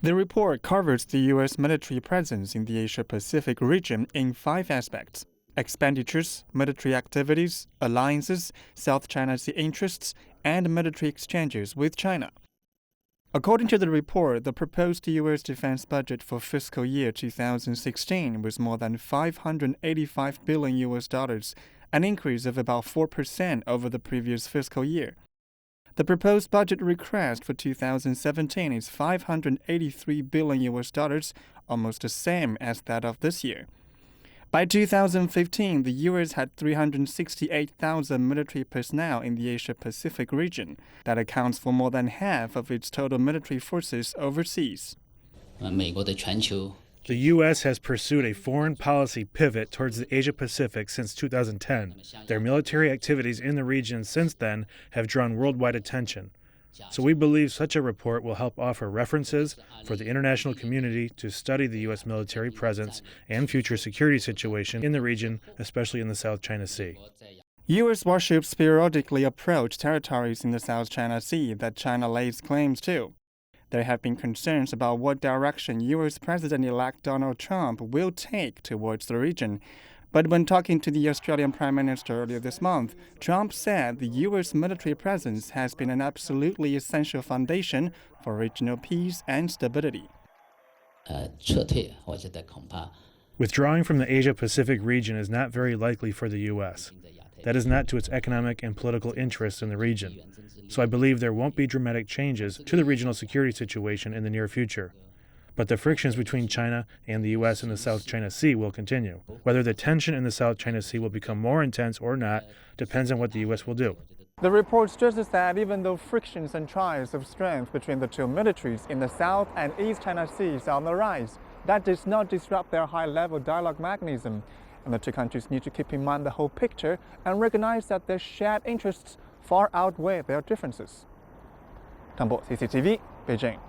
The report covers the U.S. military presence in the Asia-Pacific region in 5 aspects: expenditures, military activities, alliances, South China Sea interests, and military exchanges with China. According to the report, the proposed U.S. defense budget for fiscal year 2016 was more than $585 billion, an increase of about 4% over the previous fiscal year. The proposed budget request for 2017 is $583 billion, almost the same as that of this year. By 2015, the U.S. had 368,000 military personnel in the Asia-Pacific region. That accounts for more than half of its total military forces overseas. The U.S. has pursued a foreign policy pivot towards the Asia-Pacific since 2010. Their military activities in the region since then have drawn worldwide attention. So we believe such a report will help offer references for the international community to study the U.S. military presence and future security situation in the region, especially in the South China Sea. U.S. warships periodically approach territories in the South China Sea that China lays claims to. There have been concerns about what direction U.S. President-elect Donald Trump will take towards the region. But when talking to the Australian Prime Minister earlier this month, Trump said the U.S. military presence has been an absolutely essential foundation for regional peace and stability. Withdrawing from the Asia-Pacific region is not very likely for the U.S. That is not to its economic and political interests in the region. So I believe there won't be dramatic changes to the regional security situation in the near future. But the frictions between China and the U.S. in the South China Sea will continue. Whether the tension in the South China Sea will become more intense or not depends on what the U.S. will do. The report stresses that even though frictions and trials of strength between the two militaries in the South and East China Seas are on the rise, that does not disrupt their high-level dialogue mechanism. And the two countries need to keep in mind the whole picture and recognize that their shared interests far outweigh their differences. Tangbo, CCTV, Beijing.